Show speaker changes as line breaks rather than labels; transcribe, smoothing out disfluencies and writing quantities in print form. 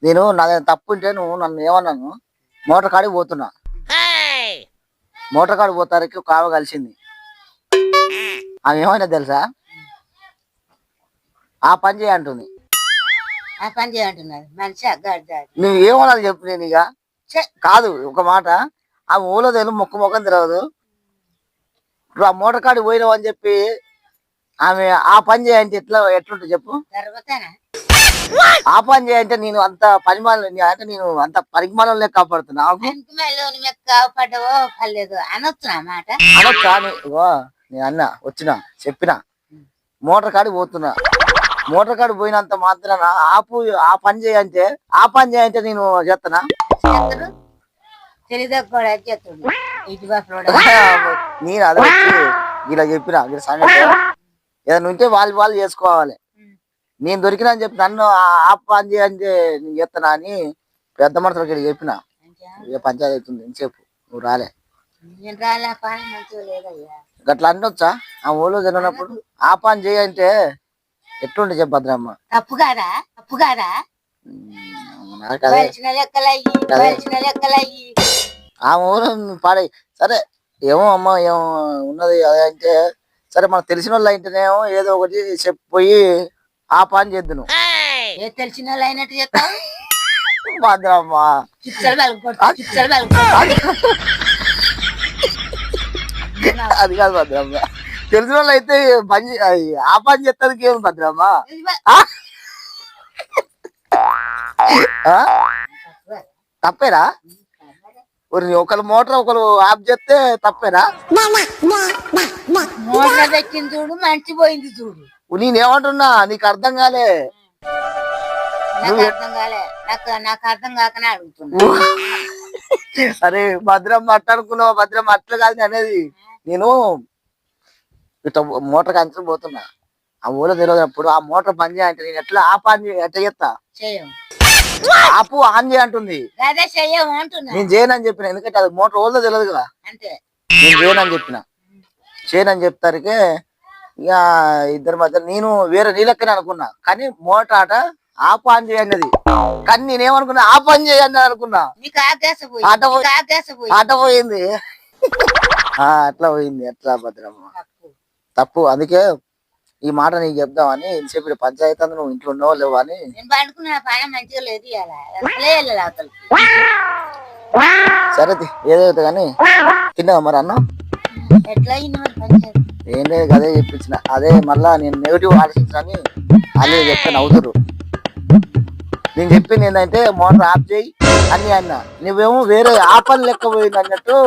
నేను నాది తప్పు ఉంటే నువ్వు నన్ను ఏమన్నాను మోటార్ కాడికి పోతున్నా. మోటార్ కాడికి పోతానికి ఒక ఆమె కలిసింది. ఆమె ఏమైనా తెలుసా? ఆ పని చేయంటుంది.
ఆ పని చేయంటున్నది మనిషి
నువ్వు ఏమన్నది చెప్పు. నేను ఇక కాదు ఒక మాట. ఆ ఊళ్ళో తెలియదు ముఖం తెలియదు. ఇప్పుడు ఆ మోటార్ కాడికి పోయినావు అని చెప్పి ఆమె ఆ పని చేయంటే ఎట్లుంటుంది చెప్పు. ఆ పని చేయంటే నేను అంత పరిమాణం అంటే నేను అంత పరిమాణం లెక్క కాపాడుతున్నా.
కాపాడవో పర్లేదు అనొచ్చునా మాట
అనొచ్చా? నేను అన్నా వచ్చినా చెప్పినా మోటార్ కాడికి పోతున్నా. మోటార్ కాడికి పోయినంత మాత్రాన ఆపు ఆ పని చేయంటే నేను చేస్తానా? నేను అదే వచ్చి ఇలా చెప్పిన సంగతి ఏదైనా ఉంటే వాళ్ళు చేసుకోవాలి. నేను దొరికినా అని చెప్పి నన్ను ఆ పని చేయంటే నేను చేస్తానా అని పెద్ద మనసులకి చెప్పిన. పంచాయతీ అవుతుంది చెప్పు. నువ్వు రాలే గట్లా అనొచ్చా? ఆ ఊళ్ళో జరిగినప్పుడు ఆ పని చేయంటే ఎట్లుంటే చెప్పు భద్రమ్మ.
తప్పు కాదా
ఆ ఊరు పాడే సరే ఏమో అమ్మ ఏమో ఉన్నది అదే అంటే సరే మనకు తెలిసిన వాళ్ళు అయితేనేమో ఏదో ఒకటి చెప్పిపోయి ఆ పని చేద్దు. నువ్వు
తెలిసిన వాళ్ళు అయినట్టు చెప్తావు
భద్రమ్మ. అది కాదు భద్రమ్మ. తెలిసిన వాళ్ళు అయితే పని ఆ పని చేస్తానికి ఏమి భద్రమ్మ? తప్పేరా? ఒకరు మోటార్ ఒకరు ఆఫ్ చేస్తే తప్పేరా?
మోటార్ పెట్టింది చూడు మంచిపోయింది చూడు.
నేనేమంటున్నా నీకు అర్థం కాలే.
నాకు అర్థం కాకనే అడుగుతున్నా.
అరే భద్రమ్మ అట్ట అనుకున్నావు. భద్రమ్మ అట్లా కాదు అనేది. నేను ఇట్లా మోటార్ కంచెలు పోతున్నా. ఆ ఊళ్ళో తెలియనప్పుడు ఆ మోటార్ పని చేయాలంటే నేను ఎట్లా ఆ పని ఎట్లా చేస్తా? ఆపు ఆన్ చేయంటుంది. నేను చేయనని చెప్పిన. ఎందుకంటే అది మోటార్ ఊళ్ళో తెలియదు కదా. నేను చేయనని చెప్పిన. చేయనని చెప్తారికే ఇక ఇద్దరి మధ్య నేను వేరే నీళ్ళక్కనే అనుకున్నా. కానీ మోటార్ ఆట ఆపు ఆన్ చేయండి అది. కానీ నేనేమనుకున్నా ఆ పని చేయండి అనుకున్నా. ఆట పోయింది. అట్లా పోయింది. ఎట్లా భద్రమ్మ తప్పు. అందుకే ఈ మాట నీకు చెప్దామని చెప్పి పంచాయతీ అంతా నువ్వు ఇంట్లో ఉన్నావు లేవు అని. సరే ఏదైతే కానీ తిన్నావా మరి అన్నం? ఏం లేదు అదే చెప్పించిన. అదే మళ్ళా నేను నెగిటివ్ ఆలోచించని అదే చెప్తాను అవుతురు. నేను చెప్పింది ఏంటంటే మోటార్ ఆఫ్ చేయి అని అన్నా. నువ్వేమో వేరే ఆ పని లెక్క పోయింది అన్నట్టు.